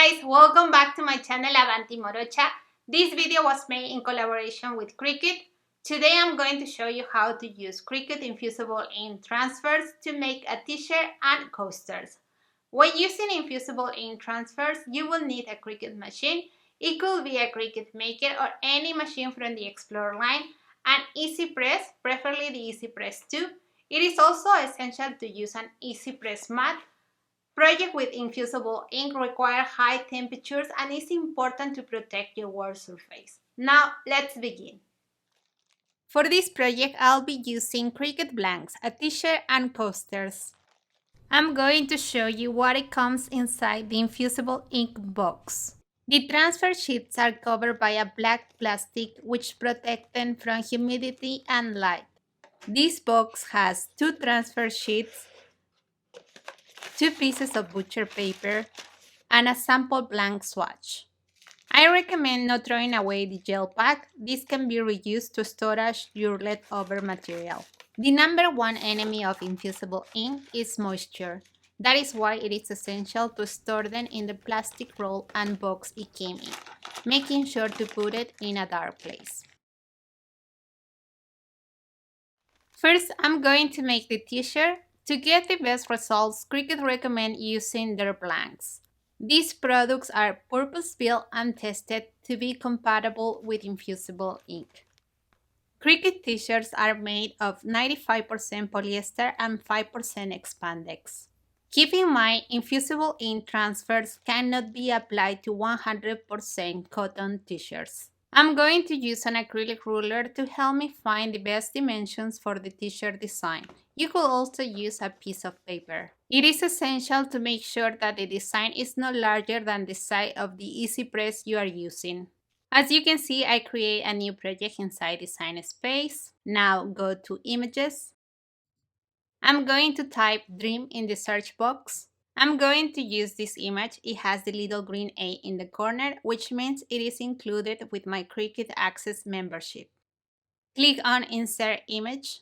guys, welcome back to my channel Avanti Morocha. This video was made in collaboration with Cricut. Today I'm going to show you how to use Cricut Infusible Ink Transfers to make a t-shirt and coasters. When using Infusible Ink Transfers, you will need a Cricut machine. It could be a Cricut Maker or any machine from the Explorer line, an Easy Press, preferably the Easy Press 2. It is also essential to use an Easy Press mat. Projects with infusible ink require high temperatures and it's important to protect your work surface. Now, let's begin. For this project, I'll be using Cricut blanks, a t-shirt and coasters. I'm going to show you what it comes inside the infusible ink box. The transfer sheets are covered by a black plastic which protects them from humidity and light. This box has 2 transfer sheets, 2 pieces of butcher paper, and a sample blank swatch. I recommend not throwing away the gel pack. This can be reused to storage your leftover material. The number one enemy of infusible ink is moisture. That is why it is essential to store them in the plastic roll and box it came in, making sure to put it in a dark place. First, I'm going to make the t-shirt. To get the best results, Cricut recommends using their blanks. These products are purpose-built and tested to be compatible with infusible ink. Cricut t-shirts are made of 95% polyester and 5% spandex. Keep in mind, infusible ink transfers cannot be applied to 100% cotton t-shirts. I'm going to use an acrylic ruler to help me find the best dimensions for the t-shirt design. You could also use a piece of paper. It is essential to make sure that the design is no larger than the size of the Easy Press you are using. As you can see, I create a new project inside Design Space. Now go to Images. I'm going to type Dream in the search box. I'm going to use this image. It has the little green A in the corner, which means it is included with my Cricut Access membership. Click on Insert Image.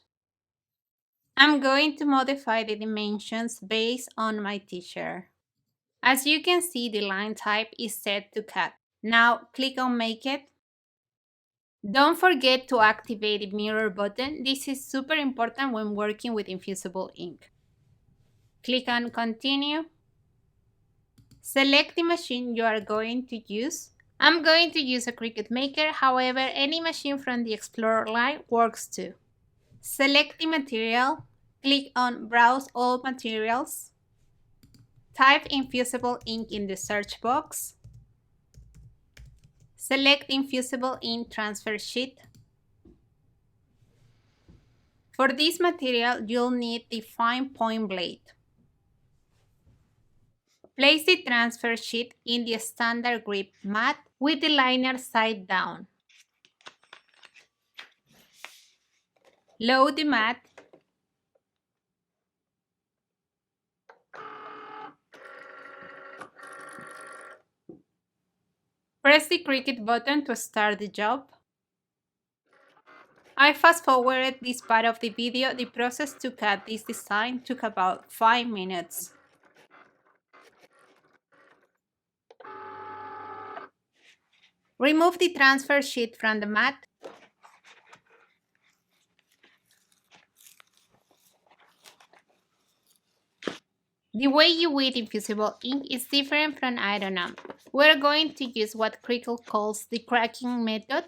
I'm going to modify the dimensions based on my t-shirt. As you can see, the line type is set to cut. Now click on Make It. Don't forget to activate the mirror button. This is super important when working with infusible ink. Click on Continue. Select the machine you are going to use. I'm going to use a Cricut Maker, however, any machine from the Explorer line works too. Select the material, click on Browse All Materials. Type Infusible Ink in the search box. Select Infusible Ink Transfer Sheet. For this material, you'll need the fine point blade. Place the transfer sheet in the standard grip mat with the liner side down. Load the mat. Press the Cricut button to start the job. I fast forwarded this part of the video. The process to cut this design took about 5 minutes. Remove the transfer sheet from the mat. The way you weed infusible ink is different from iron on. We're going to use what Cricut calls the cracking method.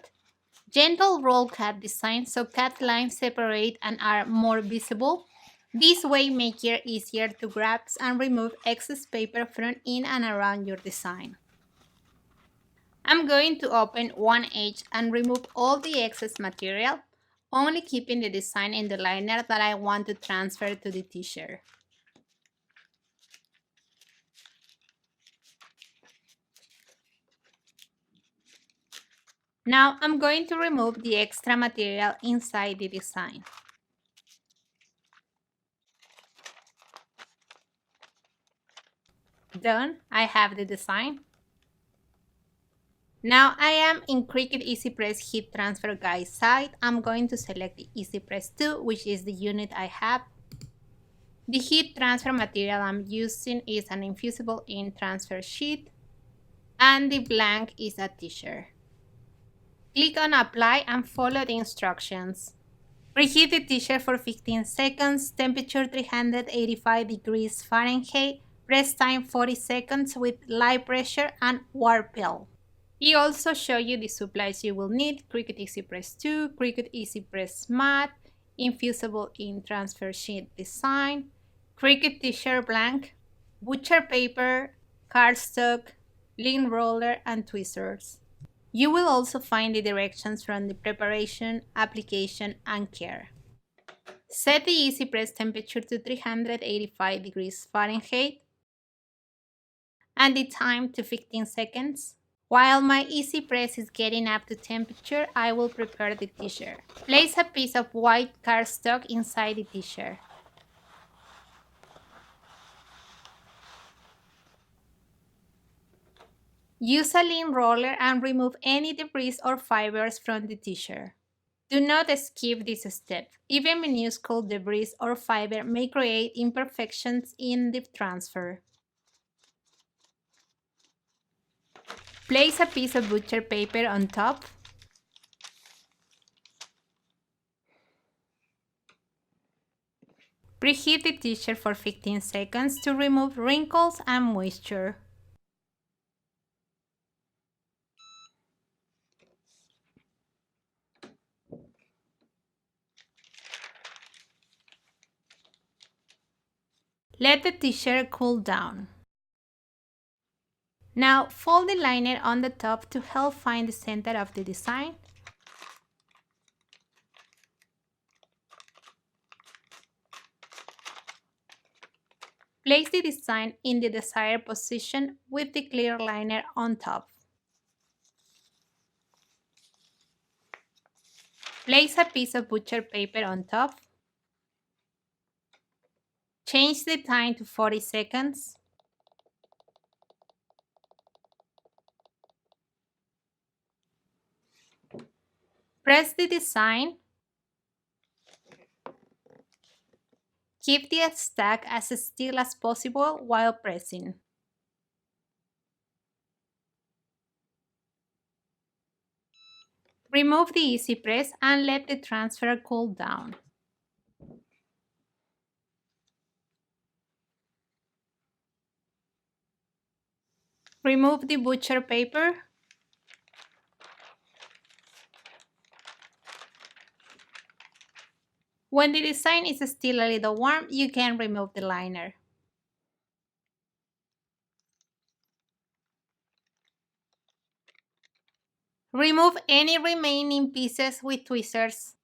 Gentle roll cut design so cut lines separate and are more visible. This way makes it easier to grab and remove excess paper from in and around your design. I'm going to open one edge and remove all the excess material, only keeping the design in the liner that I want to transfer to the t-shirt. Now I'm going to remove the extra material inside the design. Done, I have the design. Now I am in Cricut Easy Press Heat Transfer Guide side. I'm going to select the Easy Press 2, which is the unit I have. The heat transfer material I'm using is an infusible ink transfer sheet. and the blank is a t-shirt. Click on apply and follow the instructions. Preheat the t-shirt for 15 seconds, temperature 385 degrees Fahrenheit, press time 40 seconds with light pressure and warp-pill. He also show you the supplies you will need: Cricut Easy Press 2, Cricut Easy Press Matte, Infusible Ink Transfer Sheet Design, Cricut T-shirt blank, butcher paper, cardstock, lint roller, and tweezers. You will also find the directions from the preparation, application, and care. Set the Easy Press temperature to 385 degrees Fahrenheit and the time to 15 seconds. While my Easy Press is getting up to temperature, I will prepare the t-shirt. Place a piece of white cardstock inside the t-shirt. Use a lint roller and remove any debris or fibers from the t-shirt. Do not skip this step. Even minuscule debris or fiber may create imperfections in the transfer. Place a piece of butcher paper on top. Preheat the t-shirt for 15 seconds to remove wrinkles and moisture. Let the t-shirt cool down. Now fold the liner on the top to help find the center of the design. Place the design in the desired position with the clear liner on top. Place a piece of butcher paper on top. Change the time to 40 seconds. Press the design. Keep the stack as still as possible while pressing. Remove the Easy Press and let the transfer cool down. Remove the butcher paper. When the design is still a little warm, you can remove the liner. Remove any remaining pieces with tweezers.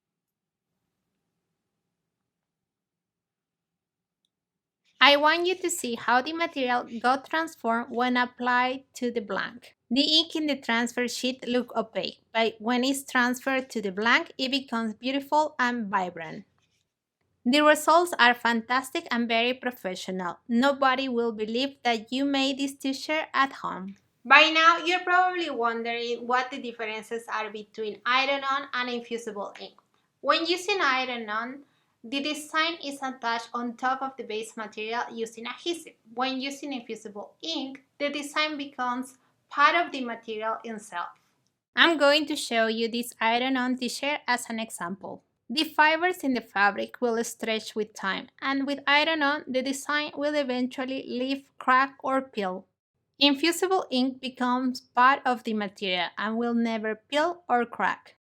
I want you to see how the material got transformed when applied to the blank. The ink in the transfer sheet looks opaque, but when it's transferred to the blank, it becomes beautiful and vibrant. The results are fantastic and very professional. Nobody will believe that you made this t-shirt at home. By now, you're probably wondering what the differences are between iron-on and infusible ink. When using iron-on, the design is attached on top of the base material using adhesive. When using infusible ink, the design becomes part of the material itself. I'm going to show you this iron-on t-shirt as an example. The fibers in the fabric will stretch with time, and with iron-on, the design will eventually leave, crack, or peel. Infusible ink becomes part of the material and will never peel or crack.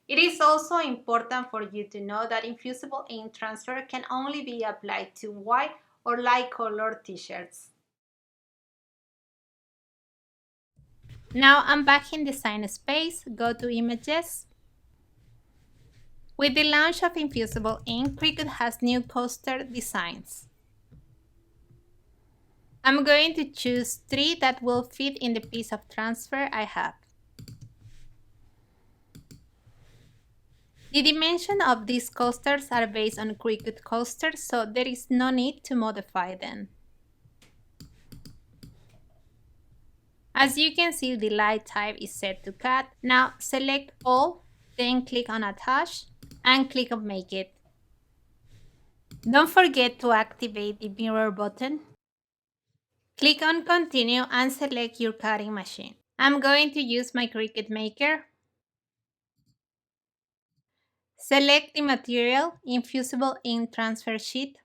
It is also important for you to know that infusible ink transfer can only be applied to white or light colored t-shirts. Now I'm back in Design Space, go to Images. With the launch of infusible ink, Cricut has new coaster designs. I'm going to choose 3 that will fit in the piece of transfer I have. The dimension of these coasters are based on Cricut coasters, so there is no need to modify them. As you can see, the light type is set to cut. Now select all, then click on Attach and click on Make It. Don't forget to activate the mirror button. Click on Continue and select your cutting machine. I'm going to use my Cricut Maker. Select the material, Infusible Ink Transfer sheet.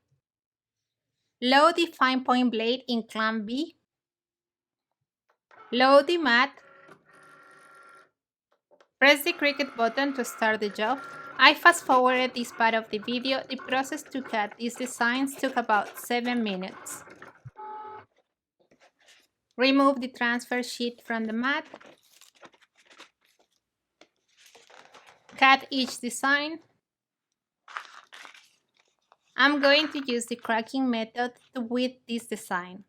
Load the fine point blade in clamp B. Load the mat. Press the Cricut button to start the job. I fast forwarded this part of the video. The process to cut these designs took about 7 minutes. Remove the transfer sheet from the mat. Cut each design. I'm going to use the cracking method to weed this design.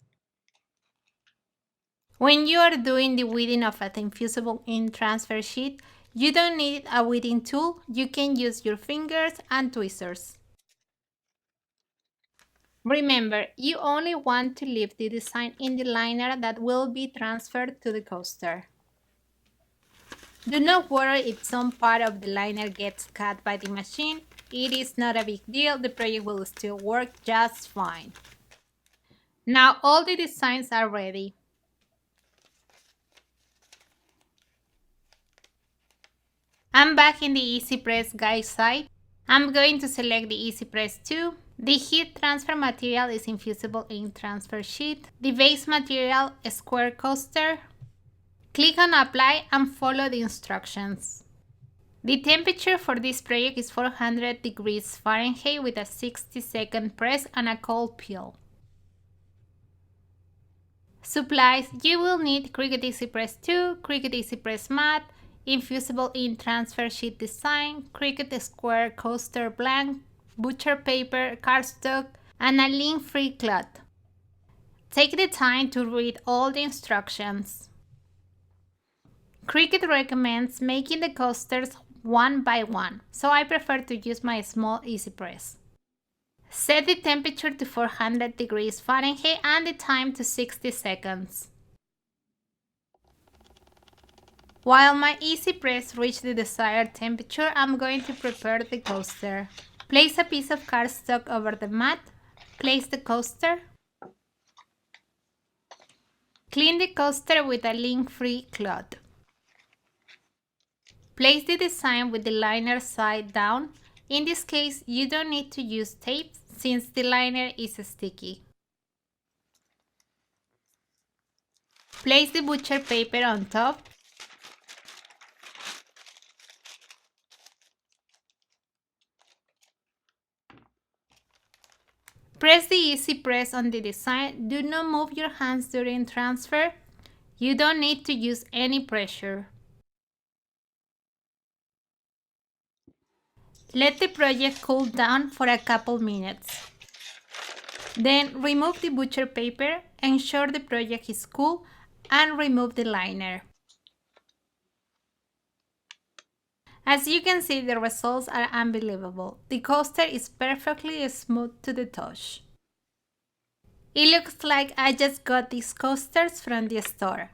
When you are doing the weeding of an infusible ink transfer sheet, you don't need a weeding tool. You can use your fingers and tweezers. Remember, you only want to leave the design in the liner that will be transferred to the coaster. Do not worry if some part of the liner gets cut by the machine. It is not a big deal, the project will still work just fine. Now all the designs are ready. I'm back in the Easy Press guide site. I'm going to select the Easy Press 2. The heat transfer material is Infusible Ink Transfer sheet. The base material, a square coaster. Click on Apply and follow the instructions. The temperature for this project is 400 degrees Fahrenheit with a 60-second press and a cold peel. Supplies: you will need Cricut Easy Press 2, Cricut Easy Press Mat, Infusible Ink Transfer sheet design, Cricut Square Coaster blank, butcher paper, cardstock, and a link-free cloth. Take the time to read all the instructions. Cricut recommends making the coasters one by one, so I prefer to use my small Easy Press. Set the temperature to 400 degrees Fahrenheit and the time to 60 seconds. While my Easy Press reaches the desired temperature, I'm going to prepare the coaster. Place a piece of cardstock over the mat. Place the coaster. Clean the coaster with a link-free cloth. Place the design with the liner side down. In this case, you don't need to use tape since the liner is sticky. Place the butcher paper on top. Press the Easy Press on the design. Do not move your hands during transfer. You don't need to use any pressure. Let the project cool down for a couple minutes. Then remove the butcher paper, ensure the project is cool, and remove the liner. As you can see, the results are unbelievable. The coaster is perfectly smooth to the touch. It looks like I just got these coasters from the store.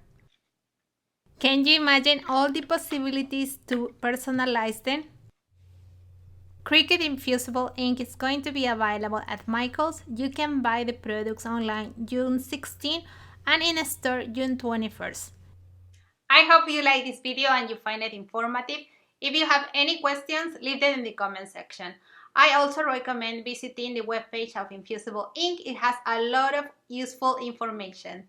Can you imagine all the possibilities to personalize them? Cricut Infusible Ink is going to be available at Michael's. You can buy the products online June 16 and in a store June 21st. I hope you like this video and you find it informative. If you have any questions, leave them in the comment section. I also recommend visiting the webpage of Infusible Ink. It has a lot of useful information.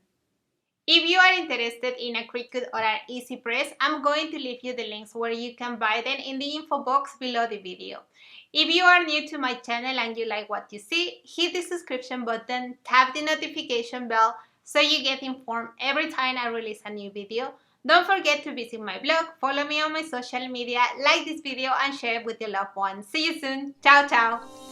If you are interested in a Cricut or an Easy Press, I'm going to leave you the links where you can buy them in the info box below the video. If you are new to my channel and you like what you see, hit the subscription button, tap the notification bell so you get informed every time I release a new video. Don't forget to visit my blog, follow me on my social media, like this video and share it with your loved ones. See you soon. Ciao, ciao.